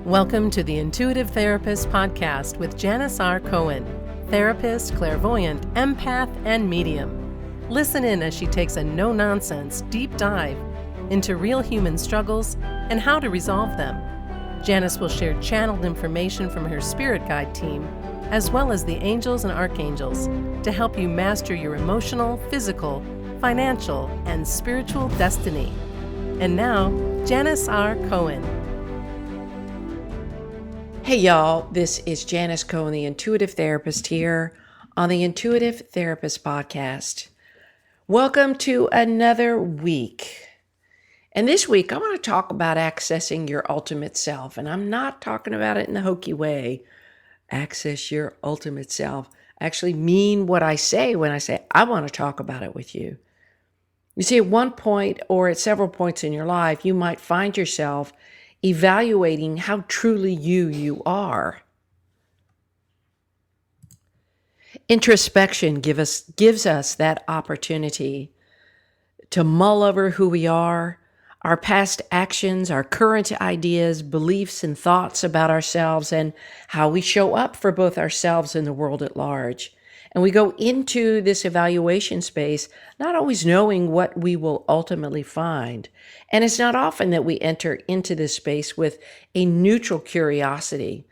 Welcome to the Intuitive Therapist Podcast with Janis Cohen, therapist, clairvoyant, empath, and medium. Listen in as she takes a no-nonsense deep dive into real human struggles and how to resolve them. Janis will share channeled information from her spirit guide team, as well as the angels and archangels, to help you master your emotional, physical, financial, and spiritual destiny. And now, Janis Cohen. Hey y'all, this is Janis Cohen, the Intuitive Therapist here on the Intuitive Therapist Podcast. Welcome to another week. And this week I want to talk about accessing your ultimate self. And I'm not talking about it in the hokey way. Access your ultimate self. I actually mean what I say when I say I want to talk about it with you. You see, at one point or at several points in your life, you might find yourself evaluating how truly you are. Introspection gives us that opportunity to mull over who we are, our past actions, our current ideas, beliefs, and thoughts about ourselves, and how we show up for both ourselves and the world at large. And we go into this evaluation space not always knowing what we will ultimately find. And it's not often that we enter into this space with a neutral curiosity.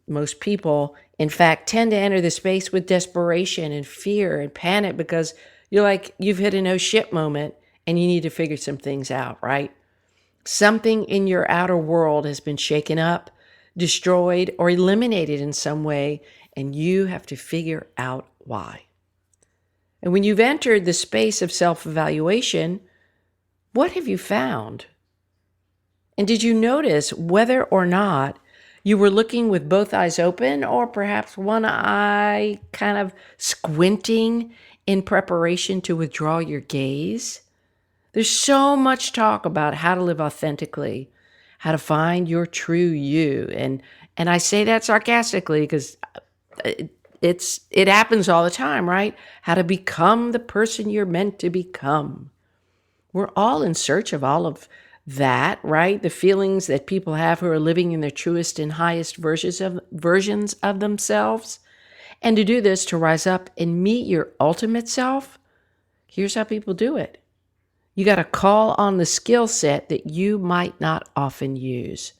Most people, in fact, tend to enter the space with desperation and fear and panic because you've hit a no shit moment and you need to figure some things out, right? Something in your outer world has been shaken up, destroyed, or eliminated in some way, and you have to figure out why. And when you've entered the space of self-evaluation, what have you found? And did you notice whether or not you were looking with both eyes open or perhaps one eye kind of squinting in preparation to withdraw your gaze? There's so much talk about how to live authentically, how to find your true you. And I say that sarcastically because it happens all the time, right? How to become the person you're meant to become. We're all in search of all of that, right? The feelings that people have who are living in their truest and highest versions of themselves. And to do this, to rise up and meet your ultimate self, here's how people do it. You got to call on the skill set that you might not often use.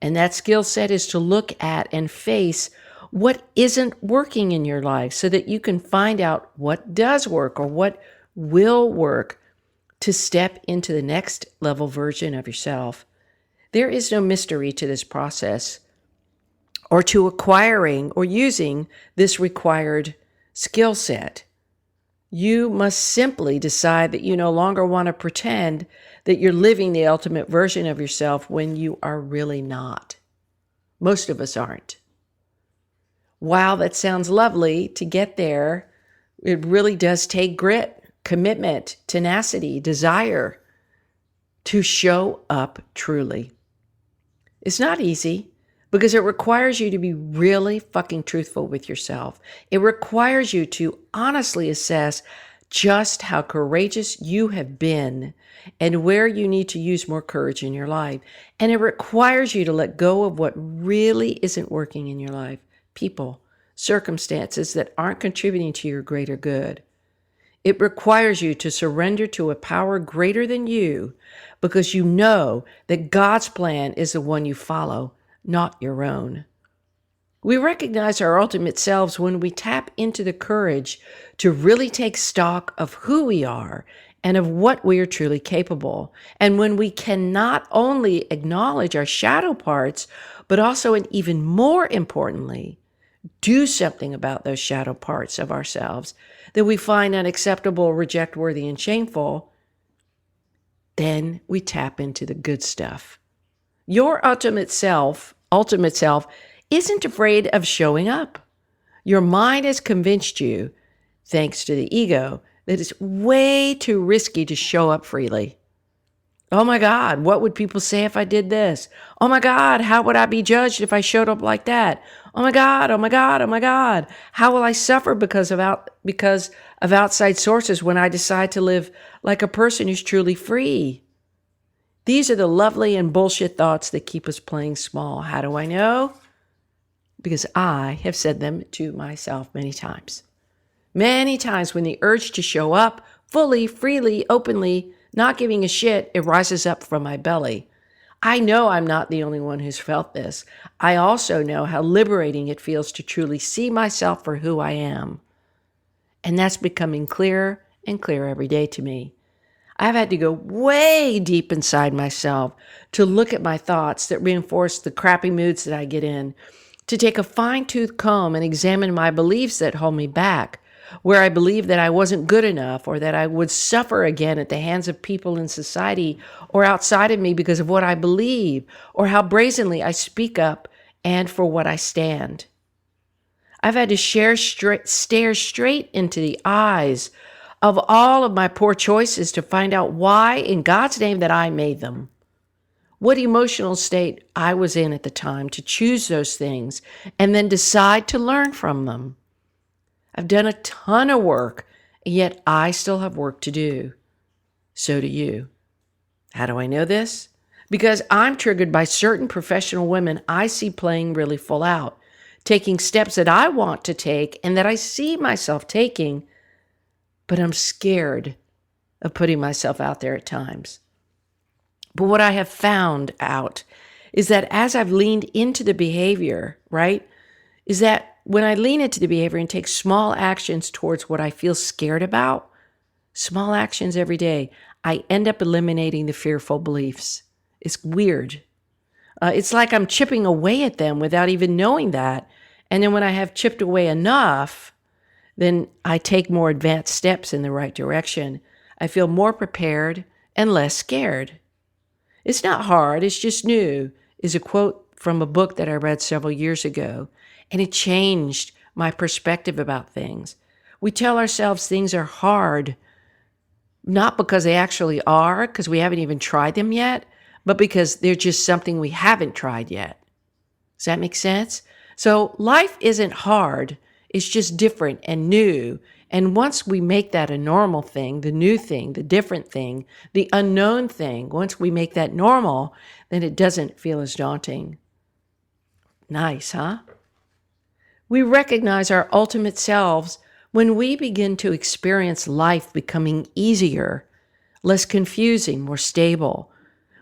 And that skill set is to look at and face what isn't working in your life so that you can find out what does work or what will work to step into the next level version of yourself. There is no mystery to this process or to acquiring or using this required skill set. You must simply decide that you no longer want to pretend that you're living the ultimate version of yourself when you are really not. Most of us aren't. Wow, that sounds lovely to get there. It really does take grit, commitment, tenacity, desire to show up truly. It's not easy because it requires you to be really fucking truthful with yourself. It requires you to honestly assess just how courageous you have been and where you need to use more courage in your life. And it requires you to let go of what really isn't working in your life. People, circumstances that aren't contributing to your greater good. It requires you to surrender to a power greater than you because you know that God's plan is the one you follow, not your own. We recognize our ultimate selves when we tap into the courage to really take stock of who we are and of what we are truly capable. And when we can not only acknowledge our shadow parts, but also, and even more importantly, do something about those shadow parts of ourselves that we find unacceptable, reject-worthy, and shameful, then we tap into the good stuff. Your ultimate self isn't afraid of showing up. Your mind has convinced you, thanks to the ego, that it's way too risky to show up freely. Oh my God, what would people say if I did this? Oh my God, how would I be judged if I showed up like that? Oh my God, oh my God, oh my God. How will I suffer because of outside sources when I decide to live like a person who's truly free? These are the lovely and bullshit thoughts that keep us playing small. How do I know? Because I have said them to myself many times. Many times when the urge to show up fully, freely, openly, not giving a shit, it rises up from my belly. I know I'm not the only one who's felt this. I also know how liberating it feels to truly see myself for who I am. And that's becoming clearer and clearer every day to me. I've had to go way deep inside myself to look at my thoughts that reinforce the crappy moods that I get in, to take a fine-tooth comb and examine my beliefs that hold me back, where I believe that I wasn't good enough or that I would suffer again at the hands of people in society or outside of me because of what I believe, or how brazenly I speak up and for what I stand. I've had to stare straight into the eyes of all of my poor choices to find out why, in God's name, that I made them. What emotional state I was in at the time to choose those things and then decide to learn from them. I've done a ton of work, and yet I still have work to do. So do you. How do I know this? Because I'm triggered by certain professional women I see playing really full out, taking steps that I want to take and that I see myself taking, but I'm scared of putting myself out there at times. But what I have found out is that as I've leaned into the behavior, right, is that when I lean into the behavior and take small actions towards what I feel scared about, small actions every day, I end up eliminating the fearful beliefs. It's weird. It's like I'm chipping away at them without even knowing that. And then when I have chipped away enough, then I take more advanced steps in the right direction. I feel more prepared and less scared. It's not hard, it's just new, is a quote from a book that I read several years ago, and it changed my perspective about things. We tell ourselves things are hard, not because they actually are, because we haven't even tried them yet, but because they're just something we haven't tried yet. Does that make sense? So life isn't hard. It's just different and new. And once we make that a normal thing, the new thing, the different thing, the unknown thing, once we make that normal, then it doesn't feel as daunting. Nice, huh? We recognize our ultimate selves when we begin to experience life becoming easier, less confusing, more stable,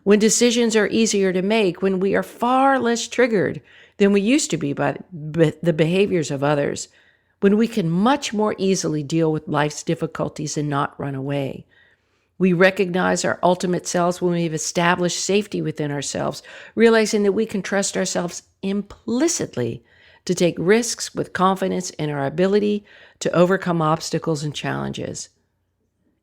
when decisions are easier to make, when we are far less triggered than we used to be by the behaviors of others, when we can much more easily deal with life's difficulties and not run away. We recognize our ultimate selves when we've established safety within ourselves, realizing that we can trust ourselves implicitly to take risks with confidence in our ability to overcome obstacles and challenges.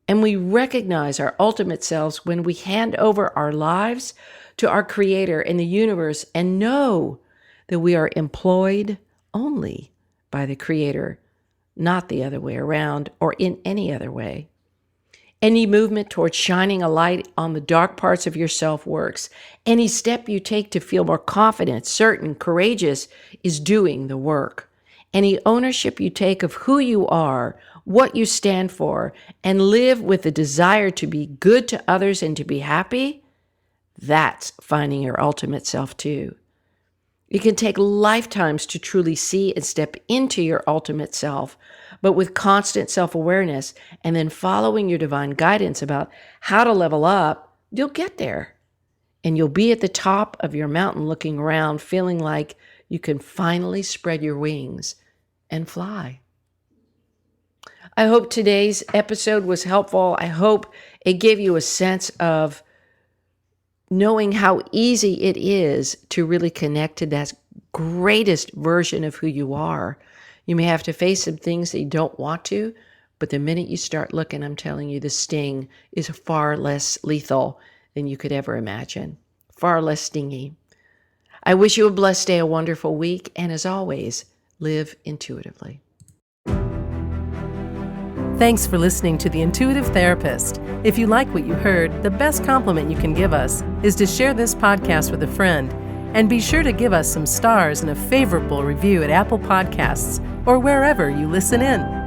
And we recognize our ultimate selves when we hand over our lives to our Creator in the universe and know that we are employed only by the Creator, not the other way around or in any other way. Any movement towards shining a light on the dark parts of yourself works. Any step you take to feel more confident, certain, courageous is doing the work. Any ownership you take of who you are, what you stand for, and live with the desire to be good to others and to be happy, that's finding your ultimate self too. It can take lifetimes to truly see and step into your ultimate self, but with constant self-awareness and then following your divine guidance about how to level up, you'll get there. And you'll be at the top of your mountain looking around, feeling like you can finally spread your wings and fly. I hope today's episode was helpful. I hope it gave you a sense of knowing how easy it is to really connect to that greatest version of who you are. You may have to face some things that you don't want to, but the minute you start looking, I'm telling you, the sting is far less lethal than you could ever imagine. Far less stingy. I wish you a blessed day, a wonderful week, and as always, live intuitively. Thanks for listening to The Intuitive Therapist. If you like what you heard, the best compliment you can give us is to share this podcast with a friend. And be sure to give us some stars and a favorable review at Apple Podcasts or wherever you listen in.